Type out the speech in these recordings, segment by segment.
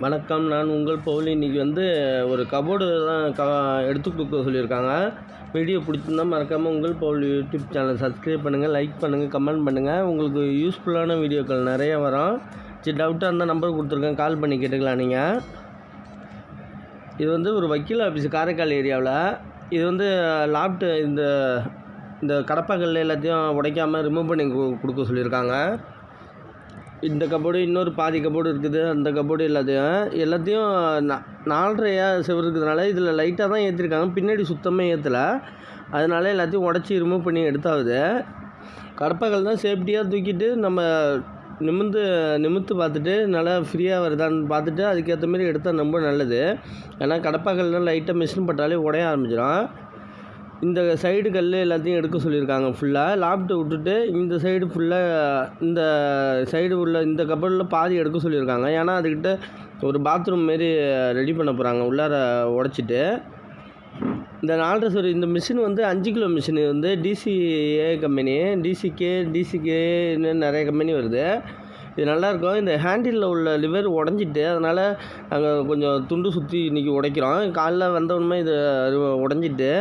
வணக்கம். நான் உங்கள் பவுல். இன்றைக்கி ஒரு கபோர்டு தான் எடுத்து கொடுக்க சொல்லியிருக்காங்க. வீடியோ பிடிச்சிருந்தா மறக்காமல் உங்கள் பவுல் யூடியூப் சேனல் சப்ஸ்கிரைப் பண்ணுங்கள், லைக் பண்ணுங்கள், கமெண்ட் பண்ணுங்கள். உங்களுக்கு யூஸ்ஃபுல்லான வீடியோக்கள் நிறைய வரும். சரி, டவுட்டாக இருந்தால் நம்பர் கொடுத்துருக்கேன், கால் பண்ணி கேட்டுக்கலாம். நீங்கள் இது ஒரு வக்கீல் ஆஃபீஸ் காரைக்கால் ஏரியாவில். இது லாப்ட்டு இந்த கடப்பாக்கல் எல்லாத்தையும் உடைக்காமல் ரிமூவ் பண்ணி கொடுக்க சொல்லியிருக்காங்க. இந்த கபோர்டு இன்னொரு பாதி கபோர்டு இருக்குது. அந்த கபோர்டு எல்லாத்தையும் 4.5 செவரு இருக்கிறதுனால இதில் லைட்டாக தான் ஏற்றிருக்காங்க, பின்னாடி சுத்தமாக ஏற்றலை. அதனால எல்லாத்தையும் உடச்சி ரிமூவ் பண்ணி எடுத்தாவது. கடப்பாக்கல் தான் சேஃப்டியாக தூக்கிட்டு நம்ம நிமிர்த்து பார்த்துட்டு நல்லா ஃப்ரீயாக வருதான்னு பார்த்துட்டு அதுக்கேற்ற மாதிரி எடுத்தால் ரொம்ப நல்லது. ஏன்னா கடப்பாக்கல்லாம் லைட்டாக மிஷின் பட்டாலே உடைய ஆரம்பிச்சிடும். இந்த சைடு கல் எல்லாத்தையும் எடுக்க சொல்லியிருக்காங்க. ஃபுல்லாக லாப்ட்டு விட்டுட்டு இந்த சைடு இந்த சைடு உள்ள இந்த கபோர்டில் பாதி எடுக்க சொல்லியிருக்காங்க. ஏன்னா அதுக்கிட்ட ஒரு பாத்ரூம் மாரி ரெடி பண்ண போகிறாங்க, உள்ளார உடச்சிட்டு. இந்த 4.5 செவரு இந்த மிஷின் 5 கிலோ மிஷின் டிசிஏ கம்பெனி, டிசிகேன்னு நிறைய கம்பெனி வருது. இது நல்லாயிருக்கும். இந்த ஹேண்டிலில் உள்ள லிவர் உடஞ்சிட்டு, அதனால் நாங்கள் கொஞ்சம் துண்டு சுற்றி இன்றைக்கி உடைக்கிறோம். காலைல வந்தோடனே இது உடஞ்சிட்டு,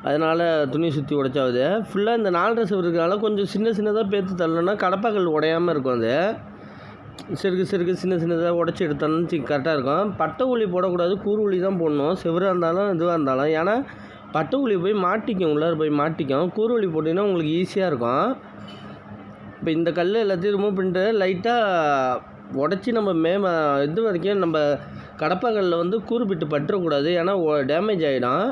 அதனால் துணி சுற்றி உடைச்சாவது. ஃபுல்லாக இந்த 4.5 செவரு இருக்கிறனால கொஞ்சம் சின்னதாக பேர்த்து தள்ளணும்னா கடப்பாக்கல் உடையாமல் இருக்கும். அது சிறுக்கு சின்னதாக உடச்சி எடுத்தோம்னு கரெக்டாக இருக்கும். பட்டை உளி போடக்கூடாது, கூறு உளி தான் போடணும், செவராக இருந்தாலும் இதுவாக இருந்தாலும். ஏன்னா பட்டை உளி போய் மாட்டிக்கும், உள்ளார போய் மாட்டிக்கும். கூறு உளி போட்டிங்கன்னா உங்களுக்கு ஈஸியாக இருக்கும். இப்போ இந்த கல் எல்லாத்தையும் ரிமூவ் பண்ணிட்டு லைட்டாக உடச்சி நம்ம இது வரைக்கும் நம்ம கடப்பாக்கல்லில் கூறு பிட்டு பற்றக்கூடாது, ஏன்னா டேமேஜ் ஆகிடும்.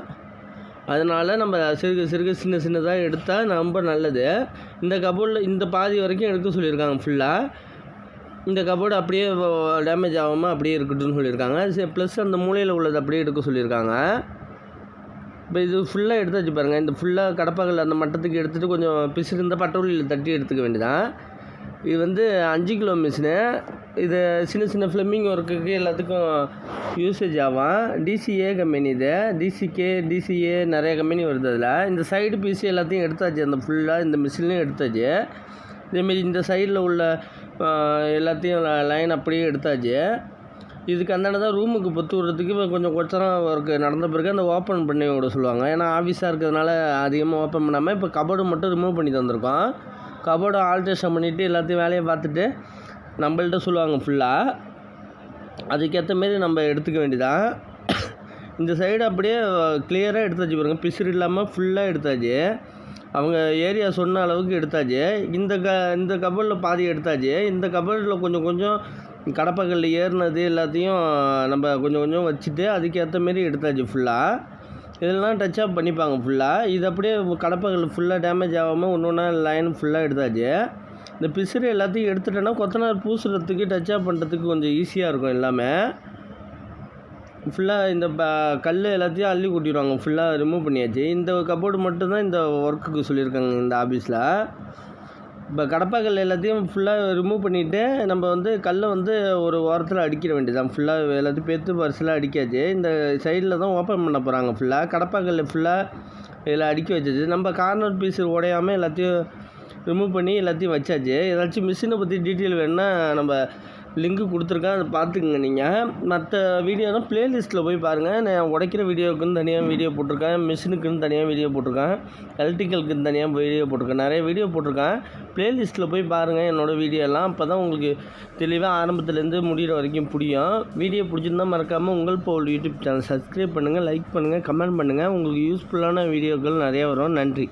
அதனால் நம்ம சிறுகு சின்னதாக எடுத்தால் ரொம்ப நல்லது. இந்த கபோர்டில் இந்த பாதி வரைக்கும் எடுக்க சொல்லியிருக்காங்க. ஃபுல்லாக இந்த கபோர்டு அப்படியே டேமேஜ் ஆகாமல் அப்படியே இருக்கட்டும்னு சொல்லியிருக்காங்க. ப்ளஸ் அந்த மூலையில் உள்ளது அப்படியே எடுக்க சொல்லியிருக்காங்க. இப்போ இது ஃபுல்லாக எடுத்து பாருங்கள். இந்த ஃபுல்லாக கடப்பாக்கல் அந்த மட்டத்துக்கு எடுத்துகிட்டு கொஞ்சம் பிசிறிருந்த பட்டோலியில் தட்டி எடுத்துக்க வேண்டியதான். இது 5 கிலோ மிஷினு. இது சின்ன ஃப்ளம்மிங் ஒர்க்குக்கு எல்லாத்துக்கும் யூசேஜ் ஆகும். டிசிஏ கம்பெனி, இது டிசிஏ நிறைய கம்பெனி வருது. அதில் இந்த சைடு பீஸு எல்லாத்தையும் எடுத்தாச்சு. அந்த ஃபுல்லாக இந்த மிஷின்லேயும் எடுத்தாச்சு. இதேமாரி இந்த சைடில் உள்ள எல்லாத்தையும் லைன் அப்படியே எடுத்தாச்சு. இதுக்கு தான் ரூமுக்கு பொத்து விடுறதுக்கு கொஞ்சம் கொச்சரம் ஒர்க்கு நடந்த பிறகு அந்த ஓப்பன் பண்ணி விட சொல்லுவாங்க. ஏன்னா ஆஃபீஸாக இருக்கிறதுனால அதிகமாக ஓப்பன் பண்ணாமல் இப்போ கபோர்டு மட்டும் ரிமூவ் பண்ணி தந்திருக்கோம். கபோர்டை ஆல்ட்ரேஷன் பண்ணிவிட்டு எல்லாத்தையும் வேலையை பார்த்துட்டு நம்மள்கிட்ட சொல்லுவாங்க. ஃபுல்லாக அதுக்கேற்ற மாரி நம்ம எடுத்துக்க வேண்டியதான். இந்த சைடு அப்படியே கிளியராக எடுத்தாச்சு பாருங்க, பிசுறு இல்லாமல் ஃபுல்லாக எடுத்தாச்சு. அவங்க ஏரியா சொன்ன அளவுக்கு எடுத்தாச்சு. இந்த கபோர்டில் பாதி எடுத்தாச்சு. இந்த கபோர்டில் கொஞ்சம் கடப்பாக்கல் ஏறினது எல்லாத்தையும் நம்ம கொஞ்சம் வச்சுட்டு அதுக்கேற்ற மாரி எடுத்தாச்சு. ஃபுல்லாக இதெல்லாம் டச் அப் பண்ணிப்பாங்க. ஃபுல்லாக இது அப்படியே கடப்பாக்கல் ஃபுல்லாக டேமேஜ் ஆகாமல் ஒன்று லைன் ஃபுல்லாக எடுத்தாச்சு. இந்த பிசுறு எல்லாத்தையும் எடுத்துட்டோன்னா கொத்தனார் பூசுறதுக்கு டச் அப் பண்ணுறதுக்கு கொஞ்சம் ஈஸியாக இருக்கும். எல்லாமே ஃபுல்லாக இந்த கல் எல்லாத்தையும் அள்ளி கொட்டிடுவாங்க. ஃபுல்லாக ரிமூவ் பண்ணியாச்சு. இந்த கபோர்டு மட்டும்தான் இந்த ஒர்க்குக்கு சொல்லியிருக்காங்க இந்த ஆஃபீஸில். இப்போ கடப்பாக்கல் எல்லாத்தையும் ஃபுல்லாக ரிமூவ் பண்ணிவிட்டு நம்ம கல்லை ஒரு ஓரத்தில் அடிக்கிற வேண்டியதான். ஃபுல்லாக எல்லாத்தையும் பேர்த்து பரிசலாக அடிக்காச்சு. இந்த சைடில் தான் ஓப்பன் பண்ண போகிறாங்க. ஃபுல்லாக கடப்பாக்கல் ஃபுல்லாக இதில் அடுக்கி வச்சாச்சு. நம்ம கார்னர் பீஸ் உடையாமல் எல்லாத்தையும் ரிமூவ் பண்ணி எல்லாத்தையும் வச்சாச்சு. ஏதாச்சும் மிஷினை பற்றி டீட்டெயில் வேணுன்னா நம்ம லிங்க்கு கொடுத்துருக்கேன், அதை பார்த்துக்குங்க. நீங்கள் மற்ற வீடியோனால் ப்ளேலிஸ்ட்டில் போய் பாருங்கள். நான் உடைக்கிற வீடியோக்குன்னு தனியாக வீடியோ போட்டிருக்கேன், மிஷினுக்குன்னு தனியாக வீடியோ போட்டிருக்கேன், எலக்ட்ரிக்கலுக்குன்னு தனியாக வீடியோ போட்டிருக்கேன், நிறைய வீடியோ போட்டிருக்கேன். ப்ளேலிஸ்ட்டில் போய் பாருங்கள் என்னோடய வீடியோலாம். அப்போ தான் உங்களுக்கு தெளிவாக ஆரம்பத்துலேருந்து முடிகிற வரைக்கும் புரியும். வீடியோ பிடிச்சிருந்தால் மறக்காமல் உங்கள் பவுல் யூடியூப் சேனல் சப்ஸ்கிரைப் பண்ணுங்கள், லைக் பண்ணுங்கள், கமெண்ட் பண்ணுங்கள். உங்களுக்கு யூஸ்ஃபுல்லான வீடியோக்கள் நிறையா வரும். நன்றி.